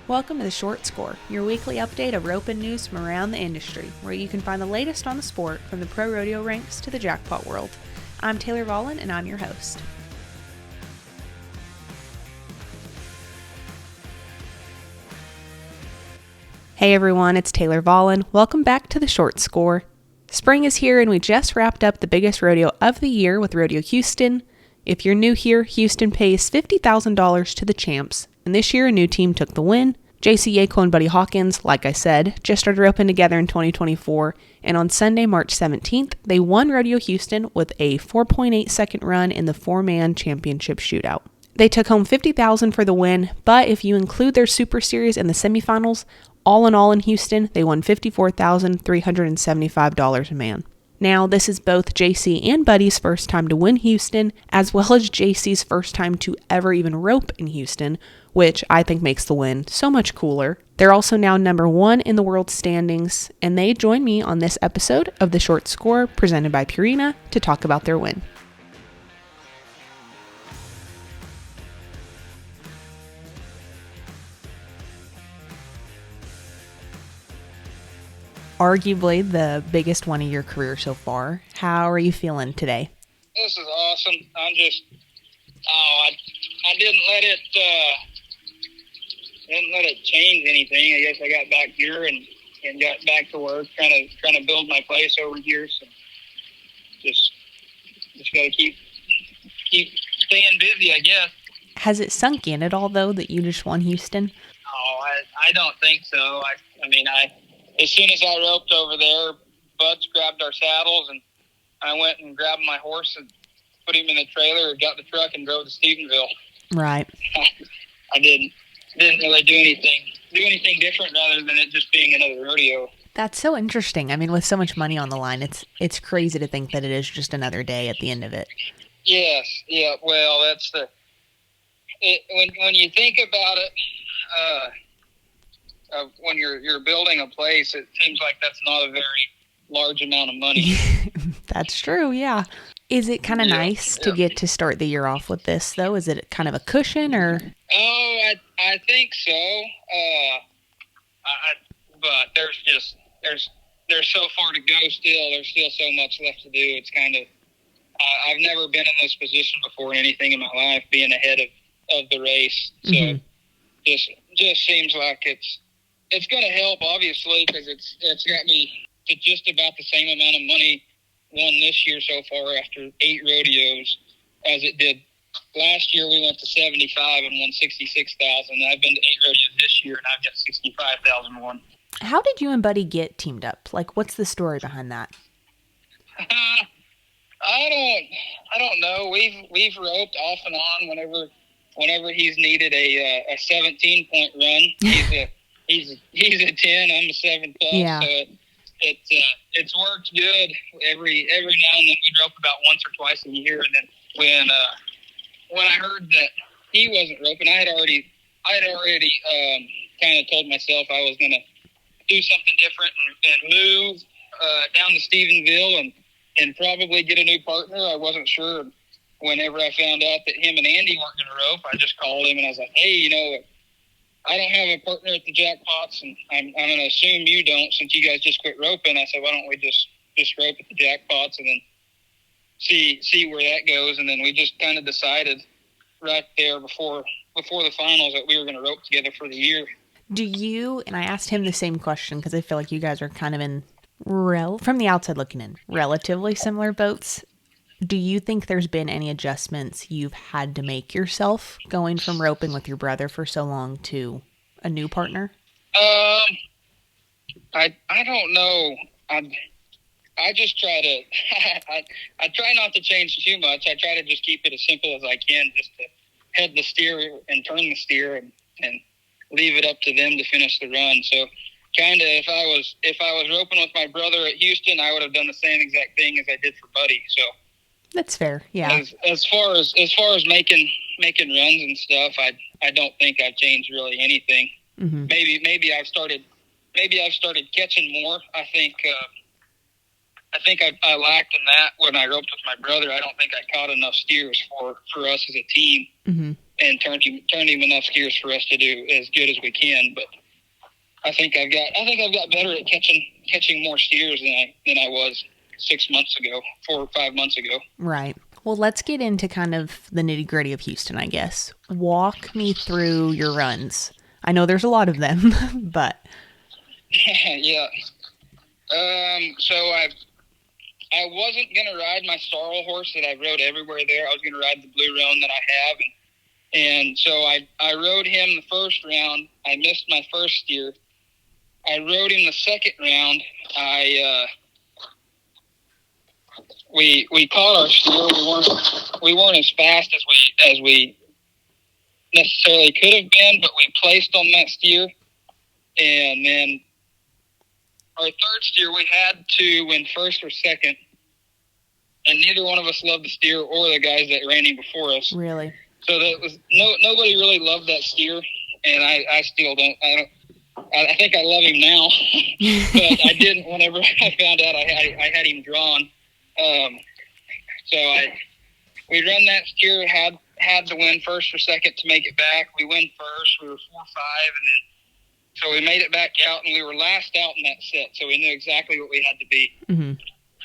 Welcome to The Short Score, your weekly update of roping news from around the industry, where you can find the latest on the sport from the pro rodeo ranks to the jackpot world. I'm Taylor Vollen, and I'm your host. Hey everyone, it's Taylor Vollen. Welcome back to The Short Score. Spring is here, and we just wrapped up the biggest rodeo of the year with Rodeo Houston. If you're new here, Houston pays $50,000 to the champs, and this year a new team took the win. Yeahquo and Hawkins, like I said, just started roping together in 2024, and on Sunday, March 17th, they won Rodeo Houston with a 4.8 second run in the four-man championship shootout. They took home $50,000 for the win, but if you include their Super Series and the semifinals, all in Houston, they won $54,375 a man. Now, this is both JC and Buddy's first time to win Houston, as well as JC's first time to ever even rope in Houston, which I think makes the win so much cooler. They're also now number 1 in the world standings, and they join me on this episode of The Short Score presented by Purina to talk about their win. Arguably the biggest one of your career so far. How are you feeling today? This is awesome. I didn't let it change anything. I guess I got back here and got back to work, trying to build my place over here. So just gotta keep staying busy, I guess. Has it sunk in at all though that you just won Houston? Oh, I don't think so. As soon as I roped over there, Buds grabbed our saddles, and I went and grabbed my horse and put him in the trailer, got the truck, and drove to Stephenville. Right. I didn't really do anything different rather than it just being another rodeo. That's so interesting. I mean, with so much money on the line, it's crazy to think that it is just another day at the end of it. Yes. Yeah. Well, that's when you think about it. When you're building a place, it seems like that's not a very large amount of money. That's true, yeah. Is it kind of nice to get to start the year off with this, though? Is it kind of a cushion, or? Oh, I think so. But there's so far to go still. There's still so much left to do. It's kind of, I've never been in this position before in anything in my life, being ahead of the race. So just seems like it's going to help, obviously, because it's got me to just about the same amount of money won this year so far after 8 rodeos as it did last year. We went to 75 and won 66,000. I've been to 8 rodeos this year, and I've got 65,000 won. How did you and Buddy get teamed up? Like, what's the story behind that? I don't know. We've roped off and on whenever he's needed a 17-point run. He's a 10. I'm a 7+. Yeah. So it's worked good. Every now and then we rope about once or twice a year. And then when I heard that he wasn't roping, I had already kind of told myself I was going to do something different and move down to Stephenville and probably get a new partner. I wasn't sure. Whenever I found out that him and Andy weren't going to rope, I just called him and I was like, hey, I don't have a partner at the jackpots, and I'm going to assume you don't since you guys just quit roping. I said, why don't we just rope at the jackpots and then see where that goes? And then we just kind of decided right there before the finals that we were going to rope together for the year. Do you, and I asked him the same question because I feel like you guys are kind of in, from the outside looking in, relatively similar boats. Do you think there's been any adjustments you've had to make yourself going from roping with your brother for so long to a new partner? I don't know. I just try to I try not to change too much. I try to just keep it as simple as I can, just to head the steer and turn the steer and leave it up to them to finish the run. So kind of if I was roping with my brother at Houston, I would have done the same exact thing as I did for Buddy. So that's fair. Yeah. As far as making runs and stuff, I don't think I've changed really anything. Mm-hmm. Maybe I've started catching more. I think I lacked in that when I roped with my brother. I don't think I caught enough steers for us as a team. Mm-hmm. and turned him enough steers for us to do as good as we can. But I think I've got better at catching more steers than I was 6 months ago, 4 or 5 months ago. Right. Well, let's get into kind of the nitty-gritty of Houston, I guess. Walk me through your runs. I know there's a lot of them, but Yeah. So I wasn't gonna ride my sorrel horse that I rode everywhere there. I was gonna ride the Blue Roan that I have, and so I rode him the first round. I missed my first steer. I rode him the second round. We caught our steer. We weren't as fast as we necessarily could have been, but we placed on that steer. And then our third steer, we had to win first or second, and neither one of us loved the steer or the guys that ran him before us. Really? So that was nobody really loved that steer, and I still don't. I think I love him now, but I didn't whenever I found out I had him drawn. So we run that steer, had to win first or second to make it back. We win first. We were 4-5, and then so we made it back out, and we were last out in that set, so we knew exactly what we had to be. Mm-hmm.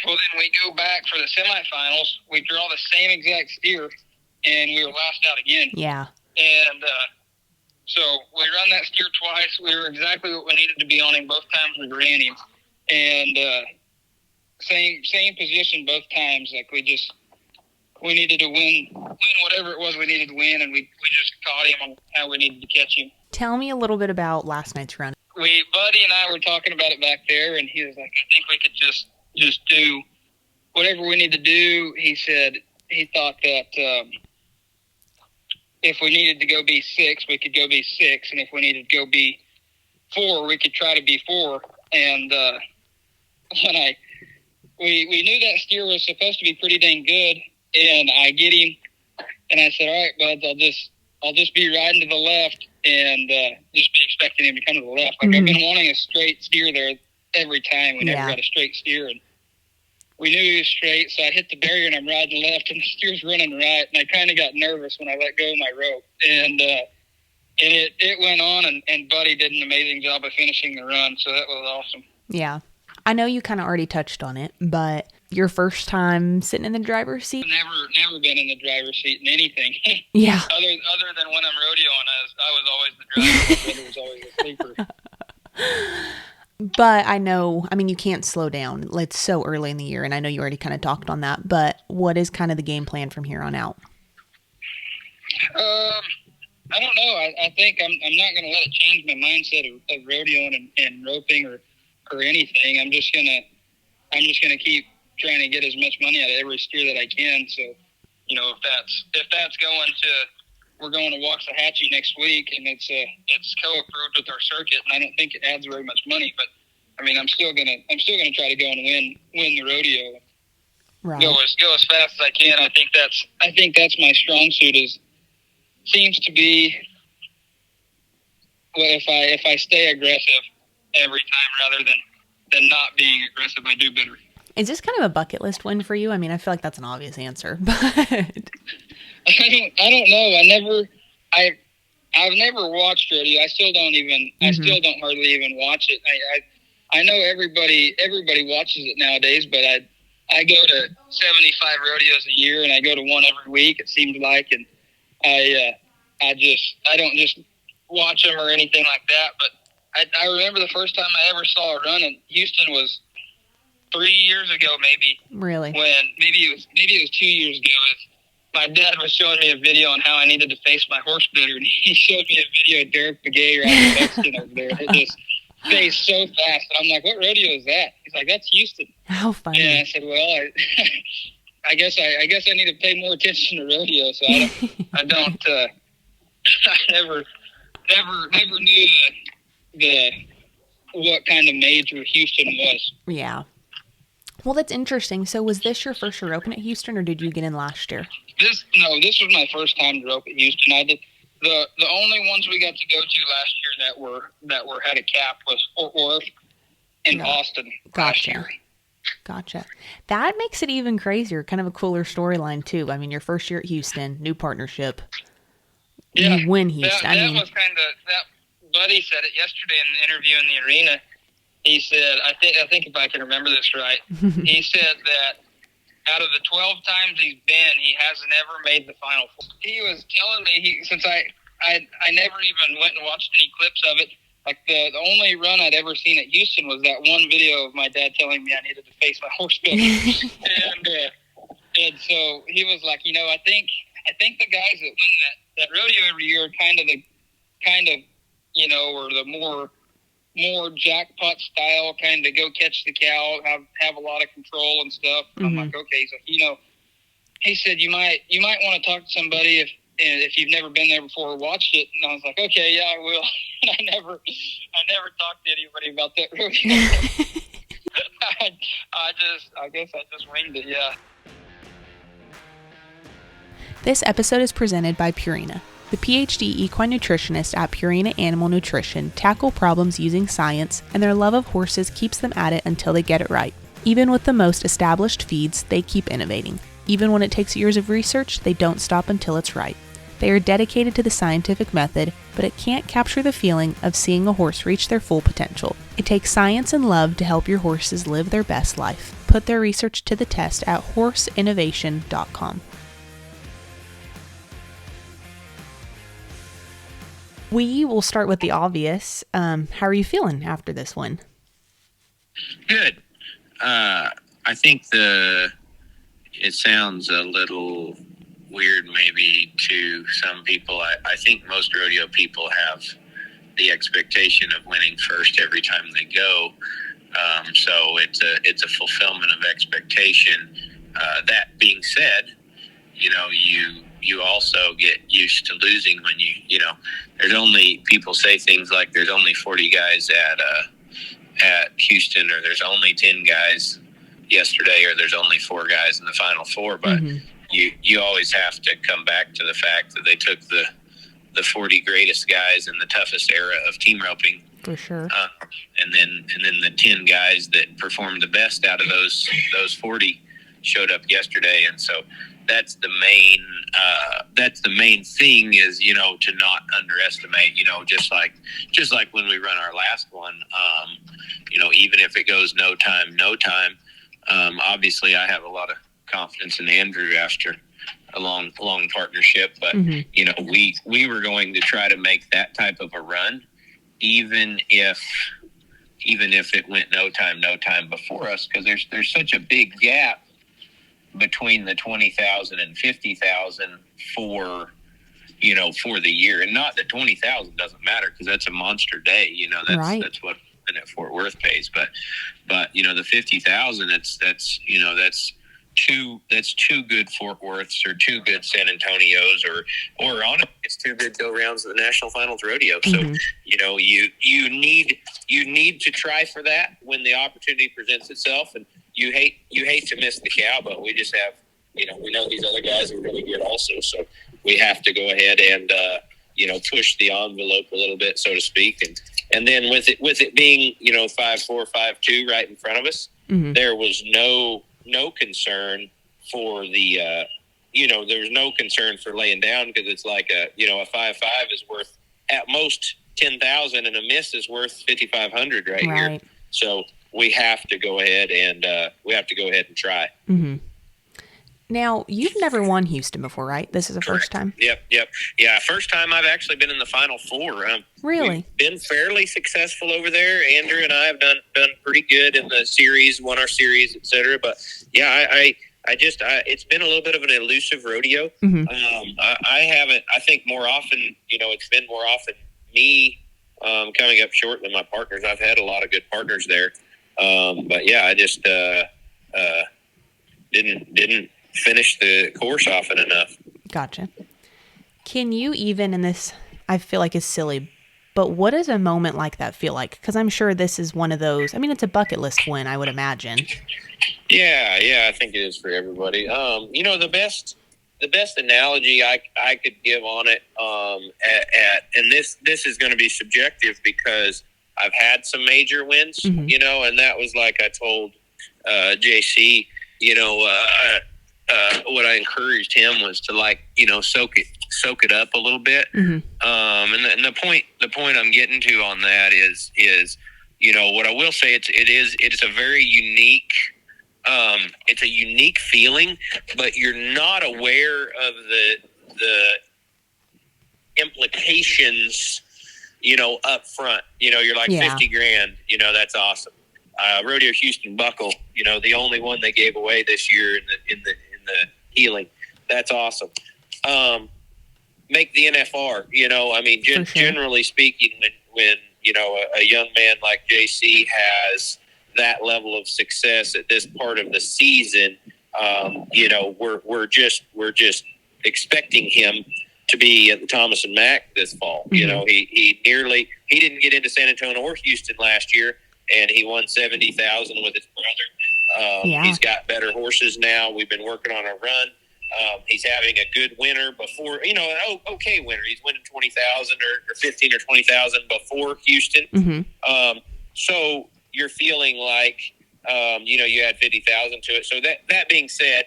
Well, then we go back for the semifinals. We draw the same exact steer, and we were last out again. Yeah. And so we run that steer twice. We were exactly what we needed to be on him both times we ran him. And same position both times. Like we needed to win whatever it was we needed to win, and we just caught him on how we needed to catch him. Tell me a little bit about last night's run. Buddy and I were talking about it back there, and he was like, I think we could just do whatever we need to do. He said he thought that if we needed to go B6, we could go B6, and if we needed to go B4, we could try to B4. And when we knew that steer was supposed to be pretty dang good, and I get him, and I said, all right, buds, I'll just be riding to the left and just be expecting him to come to the left. Like, I've been wanting a straight steer there every time. We never got a straight steer, and we knew he was straight, so I hit the barrier, and I'm riding left, and the steer's running right, and I kind of got nervous when I let go of my rope. And it went on, and Buddy did an amazing job of finishing the run, so that was awesome. Yeah. I know you kind of already touched on it, but your first time sitting in the driver's seat? Never been in the driver's seat in anything. Yeah. Other than when I'm rodeoing, I was always the driver. My brother was always the sleeper. But I know, I mean, you can't slow down. It's so early in the year, and I know you already kind of talked on that, but what is kind of the game plan from here on out? I don't know. I think I'm not going to let it change my mindset of rodeoing and roping or anything. I'm just gonna keep trying to get as much money out of every steer that I can. So, if that's going to, we're going to Waxahachie next week, and it's co-approved with our circuit, and I don't think it adds very much money, but I mean, I'm still gonna try to go and win the rodeo. Right. Go as fast as I can. I think that's my strong suit. Seems to be, well, if I stay aggressive every time rather than not being aggressive, I do better. Is this kind of a bucket list win for you? I mean, I feel like that's an obvious answer, but I don't know. I've never watched rodeo. I still don't hardly even watch it. I know everybody watches it nowadays, but I go to 75 rodeos a year, and I go to one every week, it seems like, and I don't just watch them or anything like that, but I remember the first time I ever saw a run in Houston was 3 years ago, maybe. Really? When maybe it was 2 years ago. My dad was showing me a video on how I needed to face my horse better, and he showed me a video of Derek Begay riding Mexican over there. It just faced so fast, and I'm like, "What rodeo is that?" He's like, "That's Houston." How funny! And I said, "Well, I guess I need to pay more attention to rodeo." So I don't. I never knew what kind of major Houston was. Yeah. Well, that's interesting. So was this your first year open at Houston, or did you get in last year? This was my first time to rope at Houston. I did the only ones we got to go to last year that were had a cap was Fort Worth and Austin. Gotcha. That makes it even crazier. Kind of a cooler storyline too. I mean, your first year at Houston, new partnership. you win Houston. That was kind of that. Buddy said it yesterday in the interview in the arena. He said, I think if I can remember this right, he said that out of the 12 times he's been, he hasn't ever made the Final Four. He was telling me, since I never even went and watched any clips of it, like the only run I'd ever seen at Houston was that one video of my dad telling me I needed to face my horse builder. and so he was like, I think the guys that win that rodeo every year are kind of, or the more jackpot style, kind of go catch the cow, have a lot of control and stuff. And I'm like, okay, so he said you might want to talk to somebody if you've never been there before or watched it. And I was like, okay, yeah, I will. And I never talked to anybody about that rodeo. I guess I just winged it, yeah. This episode is presented by Purina. The PhD equine nutritionists at Purina Animal Nutrition tackle problems using science, and their love of horses keeps them at it until they get it right. Even with the most established feeds, they keep innovating. Even when it takes years of research, they don't stop until it's right. They are dedicated to the scientific method, but it can't capture the feeling of seeing a horse reach their full potential. It takes science and love to help your horses live their best life. Put their research to the test at horseinnovation.com. We will start with the obvious. How are you feeling after this one? Good. I think it sounds a little weird maybe to some people. I think most rodeo people have the expectation of winning first every time they go. So it's a fulfillment of expectation. That being said, you also get used to losing when there's only, people say things like there's only 40 guys at Houston, or there's only 10 guys yesterday, or there's only 4 guys in the Final Four. But you always have to come back to the fact that they took the 40 greatest guys in the toughest era of team roping. For sure. And then the 10 guys that performed the best out of those 40 showed up yesterday. And so that's the main thing is, to not underestimate, just like when we run our last one, even if it goes no time, obviously I have a lot of confidence in Andrew after a long partnership, but we were going to try to make that type of a run, even if it went no time before us, because there's such a big gap between the 20,000 and 50,000 for the year. And not that 20,000 doesn't matter, because that's a monster day. That's what at Fort Worth pays. But the 50,000, that's two good Fort Worths, or two good San Antonios, or honestly, it's two good go rounds of the National Finals Rodeo. So you need to try for that when the opportunity presents itself. And you hate to miss the cow, but we just have, we know these other guys are really good also. So we have to go ahead and, push the envelope a little bit, so to speak. And then with it being, 5-4, 5-2 right in front of us, there was no concern for the, there was no concern for laying down, because it's like a 5-5 is worth at most 10,000, and a miss is worth 5,500 right here. So we have to go ahead and try. Mm-hmm. Now, you've never won Houston before, right? This is the first time? Yep. Yeah, first time I've actually been in the Final Four. Really? We've been fairly successful over there. Andrew and I have done pretty good in the series, won our series, et cetera. But, yeah, it's been a little bit of an elusive rodeo. I haven't, I think more often, it's been more often me coming up short than my partners. I've had a lot of good partners there. But, yeah, I just didn't finish the course often enough. Gotcha. Can you even, and this I feel like is silly, but what does a moment like that feel like? Because I'm sure this is one of those, it's a bucket list win, I would imagine. Yeah, I think it is for everybody. The best analogy I could give on it, and this is going to be subjective, because I've had some major wins, and that was like I told JC, what I encouraged him was to soak soak it up a little bit. And the point I'm getting to on that is what I will say, it's a very unique, it's a unique feeling, but you're not aware of the implications, up front. You're like, Yeah. 50 grand, that's awesome. Rodeo Houston buckle, the only one they gave away this year in the healing. That's awesome. Make the NFR, Sure. generally speaking, when a young man like JC has that level of success at this part of the season, we're just expecting him to be at the Thomas and Mack this fall. Mm-hmm. He didn't get into San Antonio or Houston last year, and he won 70,000 with his brother. He's got better horses now. We've been working on a run. He's having a good winter before, an okay winter. He's winning 20,000 or 15 or 20,000 before Houston. Mm-hmm. So you're feeling like, you add 50,000 to it. So that being said,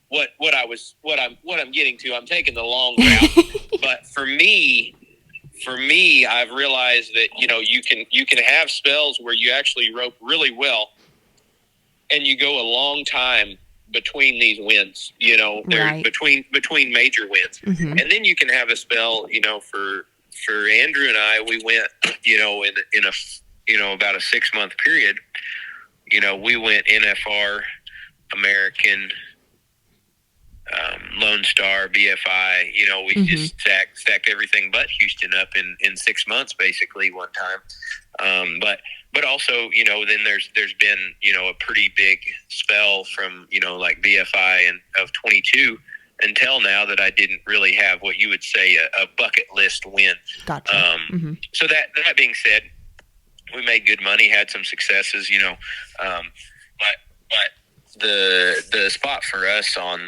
what I'm getting to, I'm taking the long route, but for me, I've realized that, you can have spells where you actually rope really well and you go a long time between these wins, Right. between major wins. Mm-hmm. And then you can have a spell, for Andrew and I, we went, in about a 6-month period, we went NFR, American, Lone Star, BFI, we just stacked everything but Houston up in 6 months, basically, one time. But also, then there's been, a pretty big spell from, like BFI and of 22 until now that I didn't really have what you would say a bucket list win. Gotcha. So that being said, we made good money, had some successes, but the spot for us on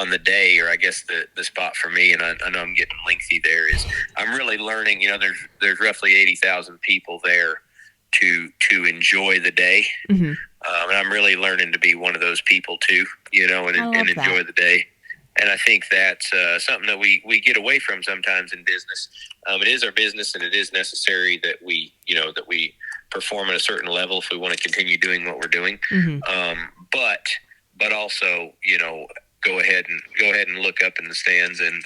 the day, or I guess the spot for me, and I know I'm getting lengthy there, is I'm really learning, there's roughly 80,000 people there to enjoy the day. Mm-hmm. And I'm really learning to be one of those people too, and enjoy the day. And I think that's something that we get away from sometimes in business. It is our business, and it is necessary that we perform at a certain level if we want to continue doing what we're doing. Mm-hmm. But also, go ahead and look up in the stands and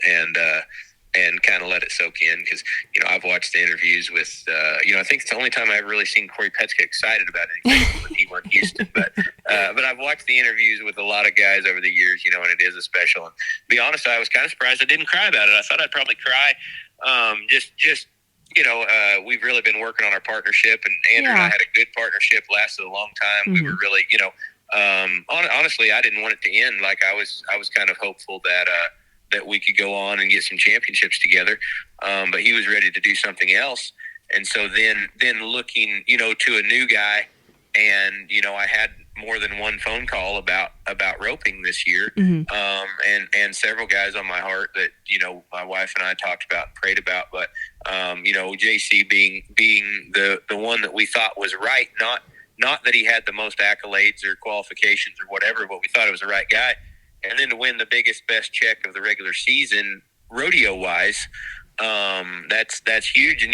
kind of let it soak in, because I've watched the interviews with I think it's the only time I've really seen Corey Petz get excited about anything when he won Houston. But I've watched the interviews with a lot of guys over the years, and it is a special. And to be honest, I was kind of surprised I didn't cry about it. I thought I'd probably cry. We've really been working on our partnership, and Andrew and I had a good partnership, lasted a long time. Mm-hmm. We were really, honestly, I didn't want it to end. Like I was kind of hopeful that we could go on and get some championships together. But he was ready to do something else. And so then looking, to a new guy, and, I had more than one phone call about roping this year. Mm-hmm. And several guys on my heart that, my wife and I talked about and prayed about, but, JC being the one that we thought was right, not that he had the most accolades or qualifications or whatever, but we thought it was the right guy. And then to win the biggest, best check of the regular season, rodeo-wise, that's huge. And,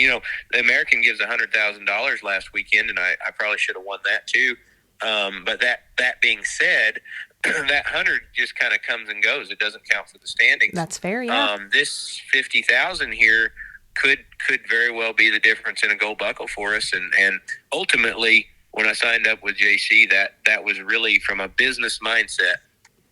the American gives $100,000 last weekend, and I probably should have won that too. But that being said, that 100 just kind of comes and goes. It doesn't count for the standings. That's fair, yeah. This 50,000 here could very well be the difference in a gold buckle for us. And ultimately, when I signed up with JC, that was really from a business mindset.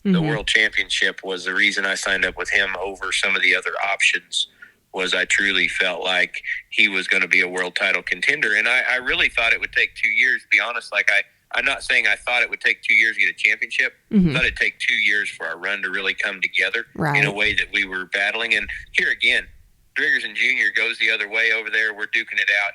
Mm-hmm. The World Championship was the reason I signed up with him over some of the other options. Was I truly felt like he was going to be a world title contender. And I really thought it would take 2 years, to be honest. Like I'm not saying I thought it would take 2 years to get a championship. Mm-hmm. I thought it'd take 2 years for our run to really come together right. in a way that we were battling. And here again, Driggers and Junior goes the other way over there. We're duking it out.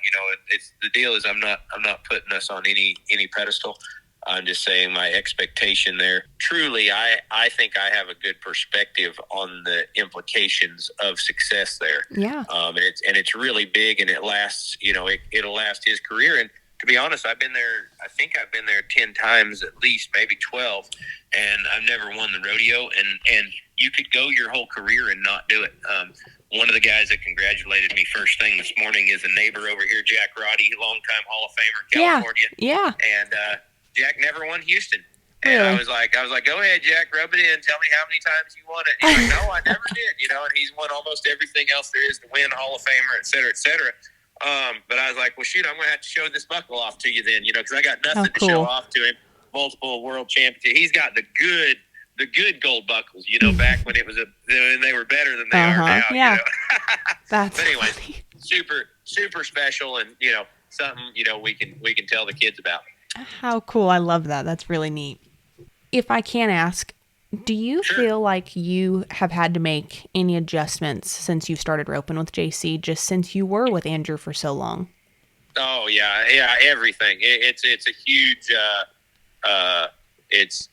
It's the deal is I'm not putting us on any pedestal. I'm just saying my expectation there. Truly, I think I have a good perspective on the implications of success there. Yeah. And it's really big, and it lasts. It'll last his career. And to be honest, I've been there. I think I've been there 10 times at least, maybe 12, and I've never won the rodeo. And you could go your whole career and not do it. One of the guys that congratulated me first thing this morning is a neighbor over here, Jack Roddy, longtime Hall of Famer, California. Yeah. And Jack never won Houston. Really? And I was like, go ahead, Jack, rub it in. Tell me how many times you won it. He's like, no, I never did. And he's won almost everything else there is to win, Hall of Famer, et cetera, et cetera. But I was like, well, shoot, I'm going to have to show this buckle off to you then, because I got nothing to show off to him. Multiple world championship. He's got the good gold buckles, back when when they were better than they are now. Yeah. That's but anyway, funny. super special, and something we can tell the kids about. How cool. I love that. That's really neat. If I can ask, do you feel like you have had to make any adjustments since you started roping with JC, just since you were with Andrew for so long? Oh yeah, everything. It's a huge. It's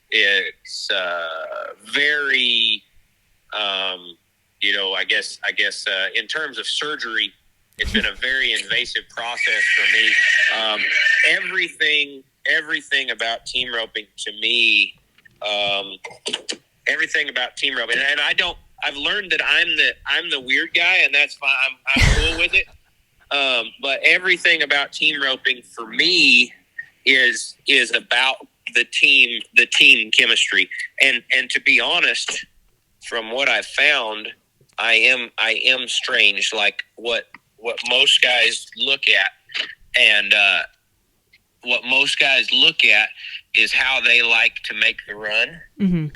very. I guess in terms of surgery, it's been a very invasive process for me. Everything about team roping to me. Everything about team roping, and I've learned that I'm the weird guy, and that's fine. I'm cool with it. But everything about team roping for me is about the team chemistry, and to be honest, from what I've found, I am strange, like what most guys look at, and what most guys look at is how they like to make the run. Mm-hmm.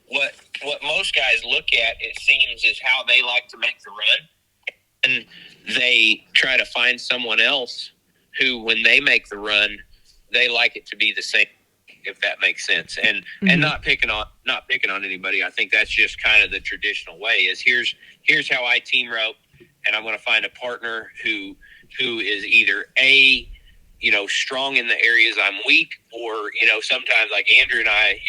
What most guys look at, it seems, is how they like to make the run, and they try to find someone else who, when they make the run, they like it to be the same, if that makes sense. And and not picking on anybody. I think that's just kind of the traditional way. Is here's how I team rope, and I'm going to find a partner who is either strong in the areas I'm weak, or sometimes, like Andrew and I,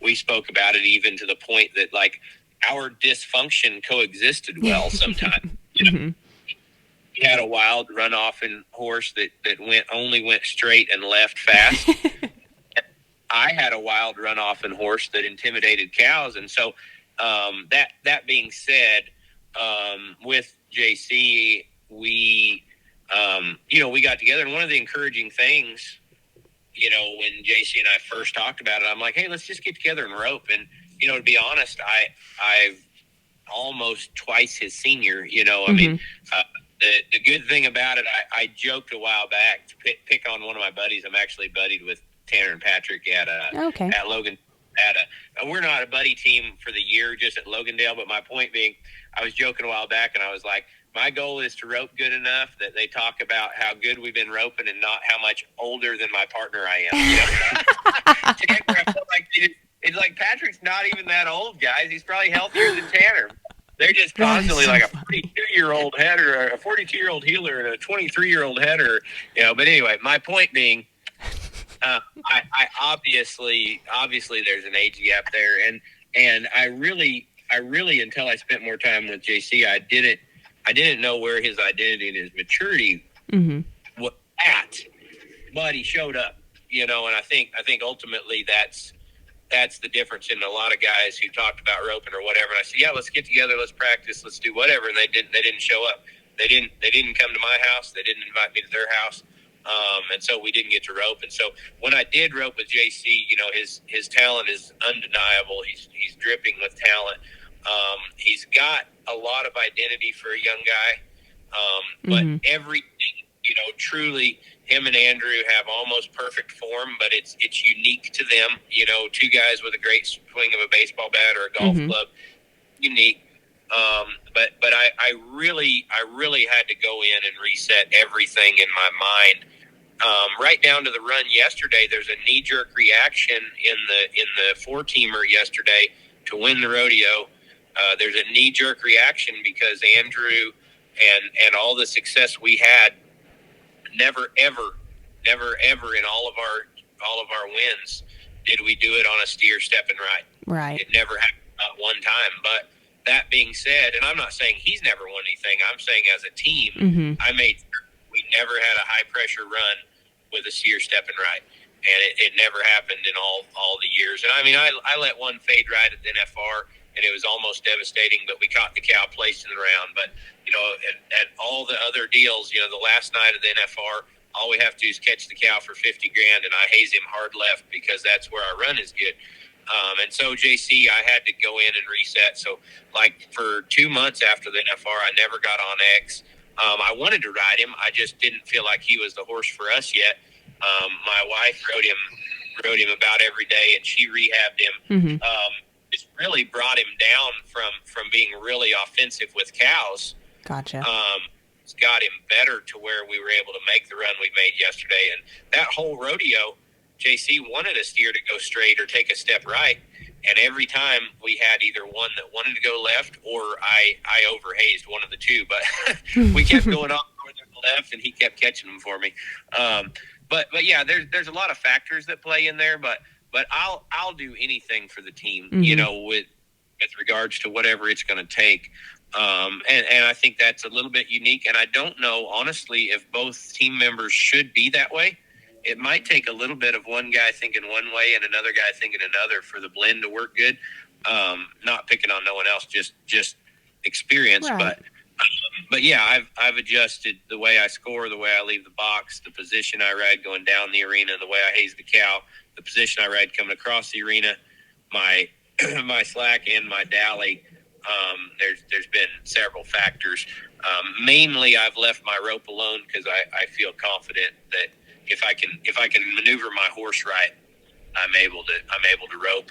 we spoke about it even to the point that, like, our dysfunction coexisted well sometimes. Mm-hmm. He had a wild runoff horse that only went straight and left fast. I had a wild runoff horse that intimidated cows, and so that being said, with JC, we got together, and one of the encouraging things, when JC and I first talked about it, I'm like, hey, let's just get together and rope. And to be honest, I've almost twice his senior. I mean, the good thing about it, I joked a while back to pick on one of my buddies. I'm actually buddied with Tanner and Patrick at Logan. We're not a buddy team for the year, just at Logandale. But my point being, I was joking a while back, and I was like, my goal is to rope good enough that they talk about how good we've been roping, and not how much older than my partner I am. Tanner, I feel like it's like Patrick's not even that old, guys. He's probably healthier than Tanner. They're just constantly like a 42-year-old header, a 42-year-old heeler, and a 23-year-old header. But anyway, my point being, I obviously there's an age gap there, and I really until I spent more time with JC, I didn't know where his identity and his maturity was at, but he showed up, and I think ultimately that's the difference in a lot of guys who talked about roping or whatever. And I said, yeah, let's get together, let's practice, let's do whatever. And they didn't show up. They didn't come to my house. They didn't invite me to their house. And so we didn't get to rope. And so when I did rope with JC, his talent is undeniable. He's dripping with talent. He's got a lot of identity for a young guy. But everything, truly, him and Andrew have almost perfect form, but it's unique to them. Two guys with a great swing of a baseball bat or a golf club, unique. But I really had to go in and reset everything in my mind. Right down to the run yesterday, there's a knee-jerk reaction in the four-teamer yesterday to win the rodeo. There's a knee-jerk reaction because Andrew and all the success we had, never ever in all of our wins did we do it on a steer stepping right. Right. It never happened, not one time. But that being said, and I'm not saying he's never won anything, I'm saying as a team, I made sure we never had a high pressure run with a steer stepping right. And it never happened in all the years. And I mean, I let one fade right at the NFR, and it was almost devastating, but we caught the cow placed in the round. But, at all the other deals, the last night of the NFR, all we have to do is catch the cow for 50 grand, and I haze him hard left because that's where our run is good. And so JC, I had to go in and reset. So like for 2 months after the NFR, I never got on X. I wanted to ride him. I just didn't feel like he was the horse for us yet. My wife rode him about every day, and she rehabbed him. It's really brought him down from being really offensive with cows. Gotcha. It's got him better to where we were able to make the run we made yesterday. And that whole rodeo, JC wanted a steer to go straight or take a step right. And every time we had either one that wanted to go left or I overhazed, one of the two. But we kept going on to the left, and he kept catching them for me. But yeah, there's a lot of factors that play in there. But I'll do anything for the team, with regards to whatever it's going to take. And I think that's a little bit unique. And I don't know, honestly, if both team members should be that way. It might take a little bit of one guy thinking one way and another guy thinking another for the blend to work good. Not picking on no one else, just experience. Right. But yeah, I've adjusted the way I score, the way I leave the box, the position I ride going down the arena, the way I haze the cow, the position I ride coming across the arena, my my slack and my dally. There's been several factors. Mainly, I've left my rope alone because I feel confident that if I can maneuver my horse right, I'm able to rope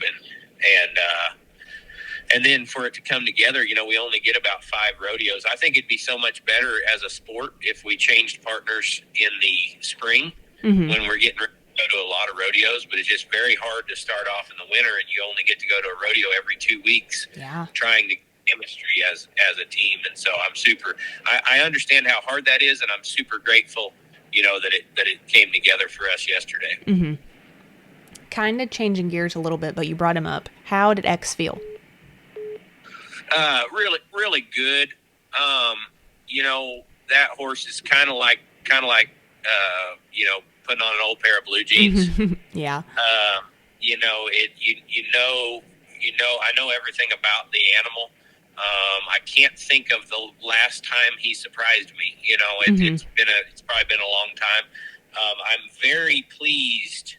and then for it to come together, we only get about 5 rodeos. I think it'd be so much better as a sport if we changed partners in the spring when we're getting ready to go to a lot of rodeos, but it's just very hard to start off in the winter and you only get to go to a rodeo every 2 weeks. Yeah. Trying to chemistry as a team. And so I understand how hard that is, and I'm super grateful that it came together for us yesterday. Kind of changing gears a little bit, but you brought him up. How did X feel? Really, really good. That horse is kind of like putting on an old pair of blue jeans. Yeah. I know everything about the animal. I can't think of the last time he surprised me. It's probably been a long time. I'm very pleased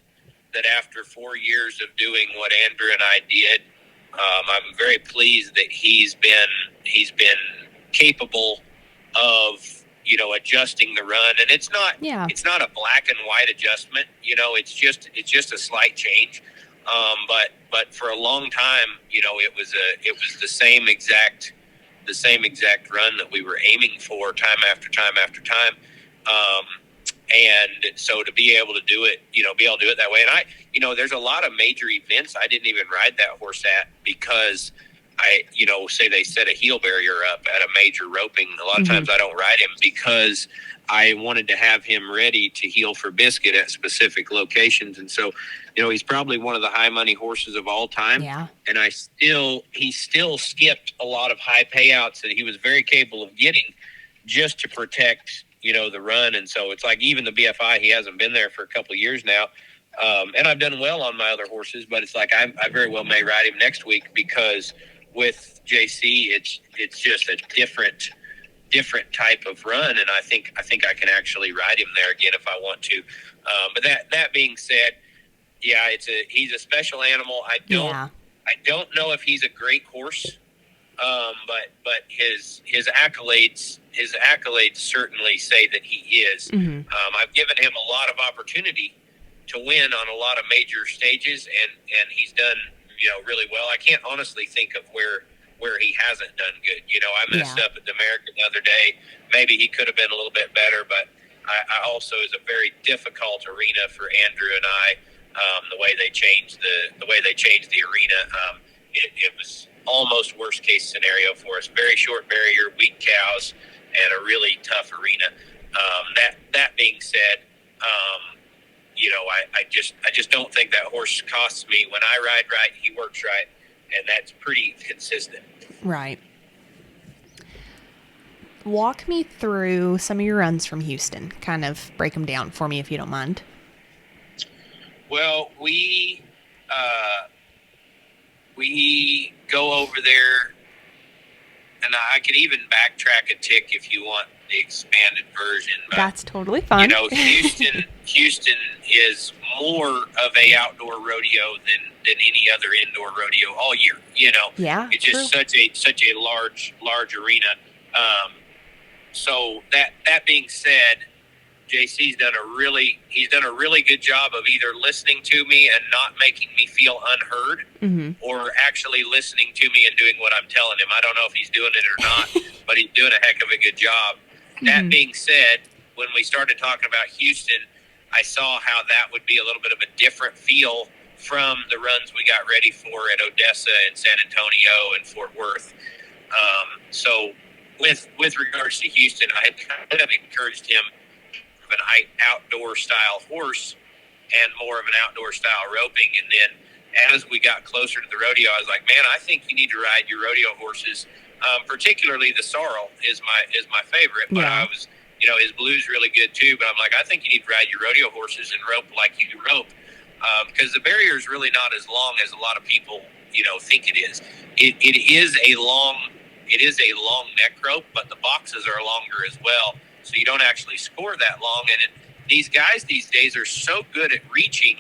that after 4 years of doing what Andrew and I did, I'm very pleased that he's been capable of adjusting the run, and it's not a black and white adjustment. It's just a slight change. But for a long time, it was the same exact run that we were aiming for time after time after time. And so to be able to do it, that way. And there's a lot of major events I didn't even ride that horse at because say they set a heel barrier up at a major roping. A lot of times I don't ride him because I wanted to have him ready to heel for biscuit at specific locations. And so, he's probably one of the high money horses of all time. Yeah. And he still skipped a lot of high payouts that he was very capable of getting just to protect, the run. And so it's like even the BFI, he hasn't been there for a couple of years now. And I've done well on my other horses, but it's like I very well may ride him next week because with JC, it's just a different type of run, and I think I can actually ride him there again if I want to. But that being said, yeah, he's a special animal. I don't know if he's a great horse, but his accolades certainly say that he is. I've given him a lot of opportunity to win on a lot of major stages, and he's done really well. I can't honestly think of where he hasn't done good. I messed up at the American the other day. Maybe he could have been a little bit better, but I also is a very difficult arena for Andrew and I. The way they changed the arena, it was almost worst case scenario for us. Very short barrier, weak cows, and a really tough arena. That being said, I just don't think that horse costs me. When I ride right, he works right, and that's pretty consistent. Right. Walk me through some of your runs from Houston. Kind of break them down for me if you don't mind. Well, we go over there, and I could even backtrack a tick if you want the expanded version. But, that's totally fine. Houston is more of a outdoor rodeo than any other indoor rodeo all year. Yeah, it's just such a large arena. So that being said, JC's done a really good job of either listening to me and not making me feel unheard, or actually listening to me and doing what I'm telling him. I don't know if he's doing it or not, but he's doing a heck of a good job. That being said, when we started talking about Houston, I saw how that would be a little bit of a different feel from the runs we got ready for at Odessa and San Antonio and Fort Worth. So with regards to Houston, I had kind of encouraged him of an outdoor style horse and more of an outdoor style roping. And then as we got closer to the rodeo, I was like, man, I think you need to ride your rodeo horses. Particularly the sorrel is my favorite, but I was, his blue's really good too. But I'm like, I think you need to ride your rodeo horses and rope like you rope, because the barrier is really not as long as a lot of people, think it is. It is a long neck rope, but the boxes are longer as well. So you don't actually score that long. And these guys these days are so good at reaching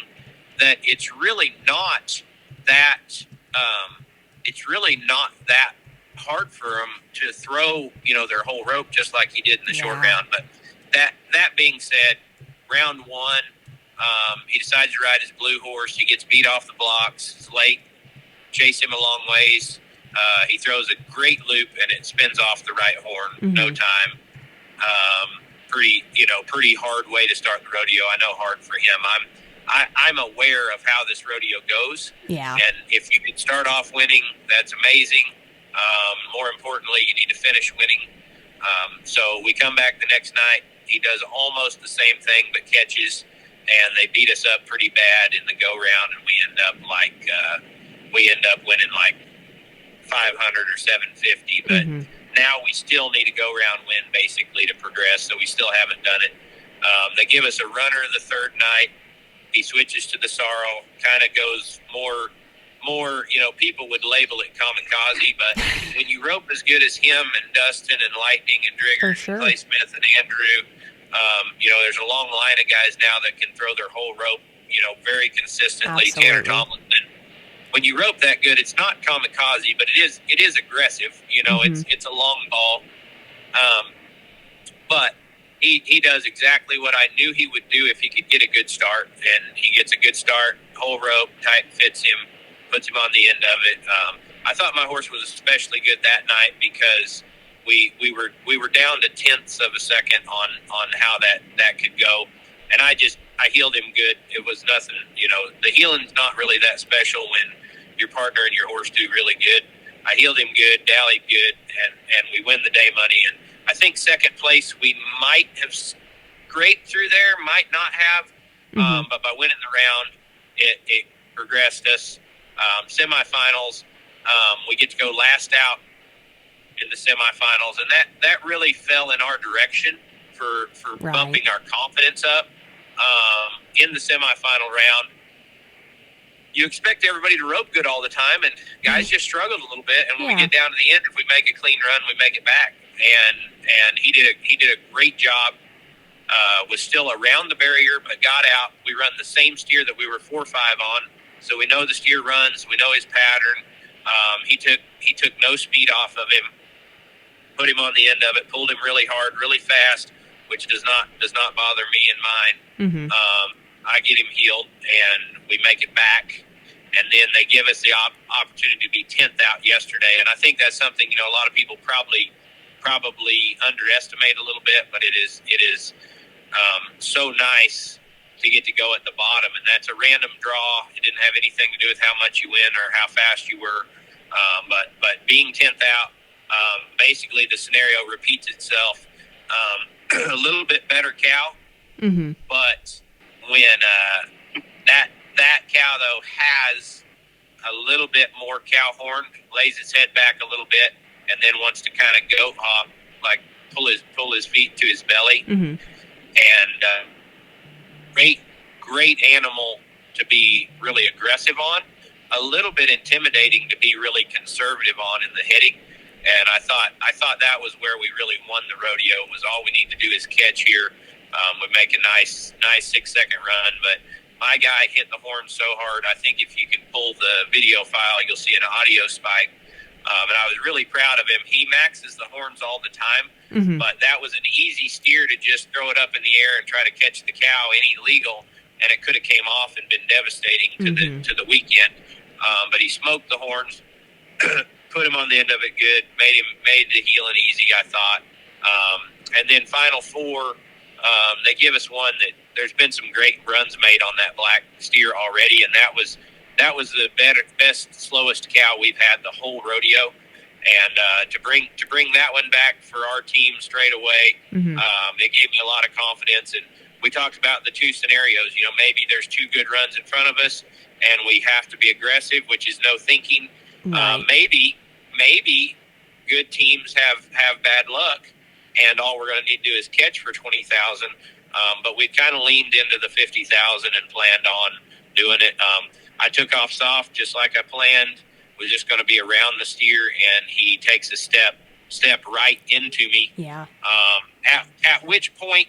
that it's really not that hard for them to throw, their whole rope just like he did in the short round. But that being said, round one, he decides to ride his blue horse. He gets beat off the blocks. It's late. Chase him a long ways. He throws a great loop and it spins off the right horn. No time. Pretty hard way to start the rodeo. I know hard for him. I'm aware of how this rodeo goes. Yeah. And if you can start off winning, that's amazing. More importantly, you need to finish winning. So we come back the next night. He does almost the same thing, but catches, and they beat us up pretty bad in the go round, and we end up winning like 500 or 750. But now we still need a go round win basically to progress. So we still haven't done it. They give us a runner the third night. He switches to the sorrel, kind of goes more, people would label it kamikaze, but when you rope as good as him and Dustin and Lightning and Drigger and Clay Smith and Andrew, there's a long line of guys now that can throw their whole rope, very consistently. Absolutely. Tanner Tomlinson. When you rope that good, it's not kamikaze, but it is aggressive. It's a long ball. But he does exactly what I knew he would do if he could get a good start, and he gets a good start. Whole rope, tight fits him, puts him on the end of it. I thought my horse was especially good that night because we were down to tenths of a second on how that could go, and I heeled him good. It was nothing, the heeling's not really that special when your partner and your horse do really good. I heeled him good, dallied good, and we win the day money. And I think second place we might have scraped through there, might not have, but by winning the round, it progressed us. Semifinals, we get to go last out in the semifinals, and that really fell in our direction for bumping our confidence up. In the semifinal round, you expect everybody to rope good all the time, and guys just struggled a little bit. And when we get down to the end, if we make a clean run, we make it back. And he did a great job. Was still around the barrier, but got out. We run the same steer that we were 4-5 on, so we know the steer runs. We know his pattern. He took no speed off of him. Put him on the end of it. Pulled him really hard, really fast, which does not bother me and mine. I get him healed, and we make it back. And then they give us the opportunity to be 10th out yesterday. And I think that's something, a lot of people probably underestimate a little bit, but it is so nice to get to go at the bottom. And that's a random draw. It didn't have anything to do with how much you win or how fast you were. But being 10th out, basically the scenario repeats itself. A little bit better cow, but when that cow though has a little bit more cow horn, lays its head back a little bit, and then wants to kind of goat hop, like pull his feet to his belly. And great animal to be really aggressive on, a little bit intimidating to be really conservative on in the hitting. And I thought that was where we really won the rodeo. Was all we need to do is catch here. We make a nice 6-second run, but my guy hit the horn so hard. I think if you can pull the video file, you'll see an audio spike. And I was really proud of him. He maxes the horns all the time, but that was an easy steer to just throw it up in the air and try to catch the cow any legal, and it could have came off and been devastating to the weekend. But he smoked the horns, put him on the end of it good, made the heeling easy, I thought. And then final four, they give us one that there's been some great runs made on that black steer already, and that was the best, slowest cow we've had the whole rodeo. And to bring that one back for our team straight away, it gave me a lot of confidence. And we talked about the two scenarios. Maybe there's two good runs in front of us, and we have to be aggressive, which is no thinking. Right. Maybe good teams have bad luck, and all we're going to need to do is catch for 20,000. But we kind of leaned into the 50,000 and planned on doing it. I took off soft just like I planned. Was just going to be around the steer, and he takes a step right into me. Yeah. At which point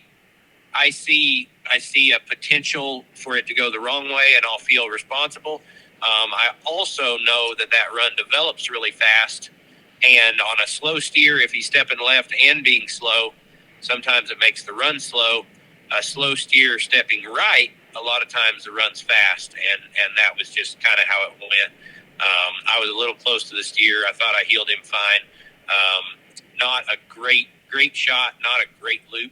I see a potential for it to go the wrong way, and I'll feel responsible. I also know that run develops really fast, and on a slow steer, if he's stepping left and being slow, sometimes it makes the run slow. A slow steer stepping right, a lot of times the run's fast, and that was just kind of how it went. I was a little close to the steer. I thought I heeled him fine. Not a great shot, not a great loop,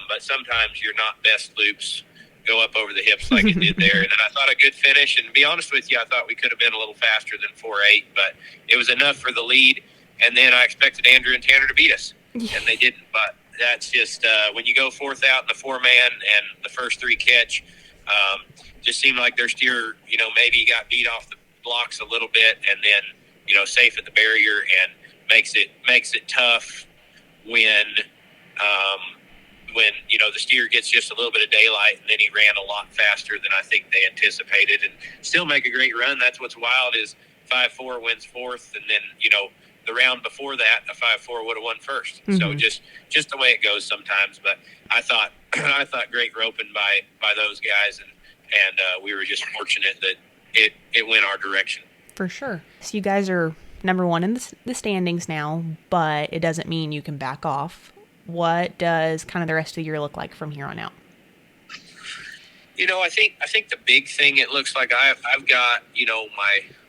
but sometimes your not best loops go up over the hips like it did there. And then I thought a good finish, and to be honest with you, I thought we could have been a little faster than 4.8, but it was enough for the lead. And then I expected Andrew and Tanner to beat us, and they didn't. But that's just when you go fourth out in the 4-man and the first three catch, just seemed like their steer, maybe got beat off the blocks a little bit, and then safe at the barrier, and makes it tough when the steer gets just a little bit of daylight, and then he ran a lot faster than I think they anticipated, and still make a great run. That's what's wild is 5-4 wins fourth, and then the round before that a 5-4 would have won first. So just the way it goes sometimes. But I thought great roping by those guys, and we were just fortunate that it went our direction. For sure. So you guys are number one in the standings now, but it doesn't mean you can back off. What does kind of the rest of the year look like from here on out? I think the big thing, it looks like I've got,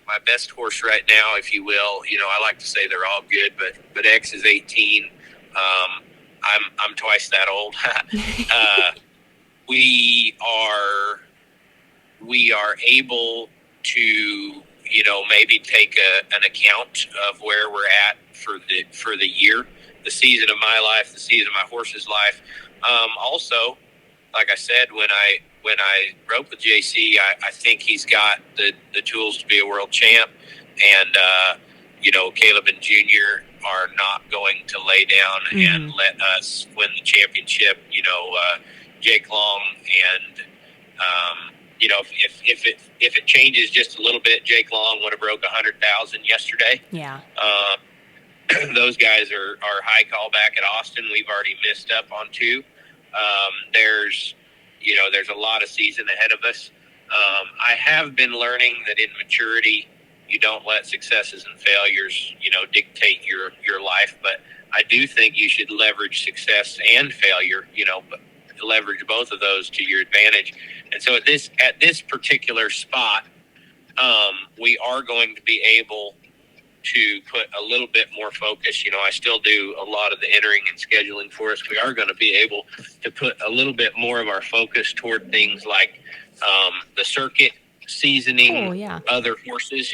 my best horse right now, if you will. I like to say they're all good, but X is 18. I'm twice that old. We are able to, maybe take an account of where we're at for the year, the season of my life, the season of my horse's life. Also, like I said, when I broke with JC, I think he's got the tools to be a world champ, and Caleb and Junior are not going to lay down and let us win the championship. Jake Long and if it changes just a little bit, Jake Long would have broke 100,000 yesterday. Yeah. Those guys are high call back at Austin. We've already missed up on 2. There's a lot of season ahead of us. I have been learning that in maturity, you don't let successes and failures, dictate your life. But I do think you should leverage success and failure, but leverage both of those to your advantage. And so at this particular spot, we are going to be able to put a little bit more focus. I still do a lot of the entering and scheduling for us. We are going to be able to put a little bit more of our focus toward things like the circuit, seasoning other horses,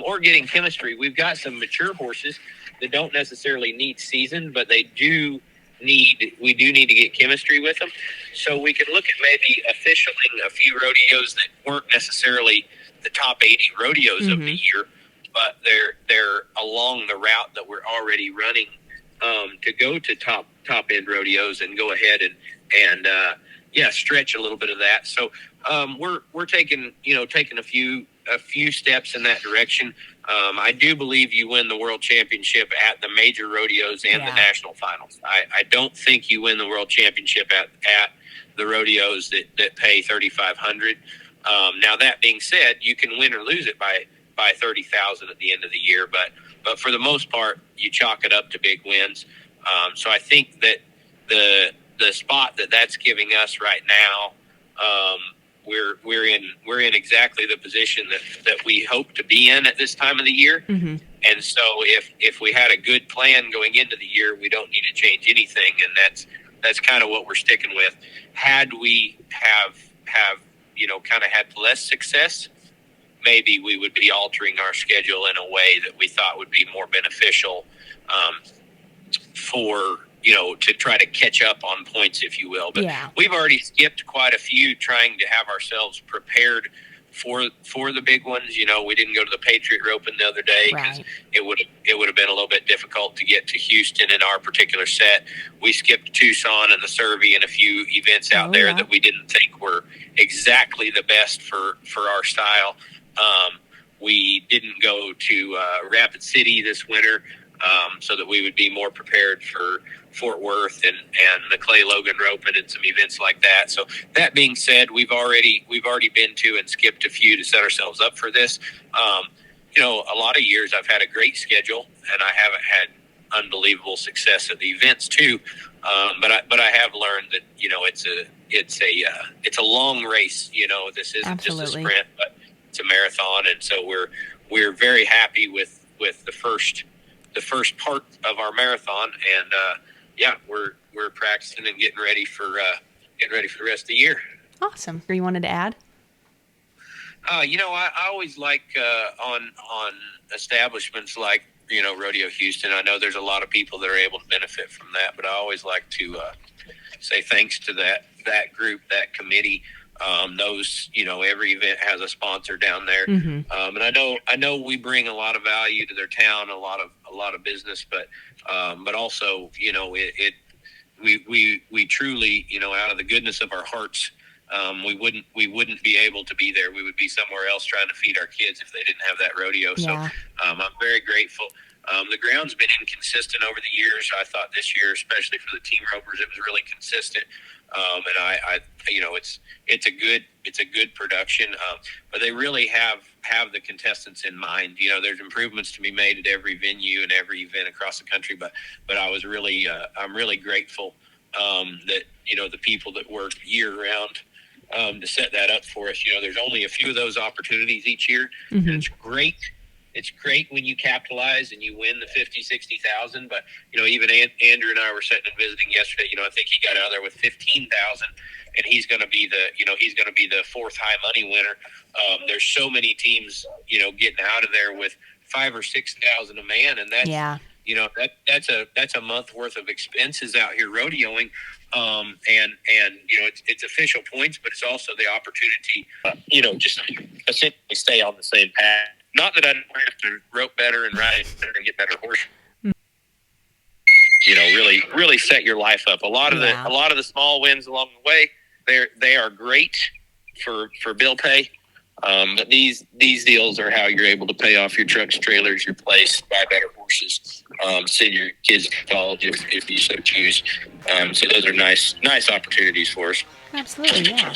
or getting chemistry. We've got some mature horses that don't necessarily need season, but we do need to get chemistry with them. So we can look at maybe officialing a few rodeos that weren't necessarily the top 80 rodeos of the year, but they're along the route that we're already running, to go to top end rodeos and go ahead and stretch a little bit of that. So we're taking a few steps in that direction. I do believe you win the world championship at the major rodeos and the national finals. I don't think you win the world championship at the rodeos that pay $3,500. Now that being said, you can win or lose it by $30,000 at the end of the year, but for the most part, you chalk it up to big wins. So I think that the spot that's giving us right now, we're in exactly the position that we hope to be in at this time of the year. Mm-hmm. And so if we had a good plan going into the year, we don't need to change anything, and that's kind of what we're sticking with. Had we have kind of had less success, maybe we would be altering our schedule in a way that we thought would be more beneficial for to try to catch up on points, if you will. But we've already skipped quite a few trying to have ourselves prepared for the big ones. We didn't go to the Patriot Roping the other day because it would have been a little bit difficult to get to Houston in our particular set. We skipped Tucson and the Survey and a few events out there that we didn't think were exactly the best for our style. We didn't go to Rapid City this winter so that we would be more prepared for Fort Worth and the Clay Logan Roping and some events like that. So that being said, we've already been to and skipped a few to set ourselves up for this. A lot of years I've had a great schedule and I haven't had unbelievable success at the events too. But I have learned that it's a long race. This isn't just a sprint, but it's a marathon, and so we're very happy with the first part of our marathon, and we're practicing and getting ready for the rest of the year. Awesome. You wanted to add? I always like on establishments like Rodeo Houston. I know there's a lot of people that are able to benefit from that, but I always like to say thanks to that group, that committee. Every event has a sponsor down there, and I know we bring a lot of value to their town, a lot of business, but also we truly out of the goodness of our hearts, we wouldn't be able to be there. We would be somewhere else trying to feed our kids if they didn't have that rodeo. So I'm very grateful. The ground's been inconsistent over the years. I thought this year, especially for the team ropers, it was really consistent. And it's a good production. But they really have the contestants in mind. There's improvements to be made at every venue and every event across the country. But I'm really grateful that the people that work year round to set that up for us. There's only a few of those opportunities each year, and it's great. It's great when you capitalize and you win the 50, 60,000. But even Andrew and I were sitting and visiting yesterday. I think he got out of there with 15,000, and he's going to be the fourth high money winner. There's so many teams getting out of there with 5,000 or 6,000 a man, and that's a month worth of expenses out here rodeoing. And it's official points, but it's also the opportunity, just essentially stay on the same path. Not that I don't have to rope better and ride better and get better horses. Really set your life up. A lot of the small wins along the way, they are great for bill pay. But these deals are how you're able to pay off your trucks, trailers, your place, buy better horses, send your kids to college if you so choose. So those are nice opportunities for us. Absolutely, yeah.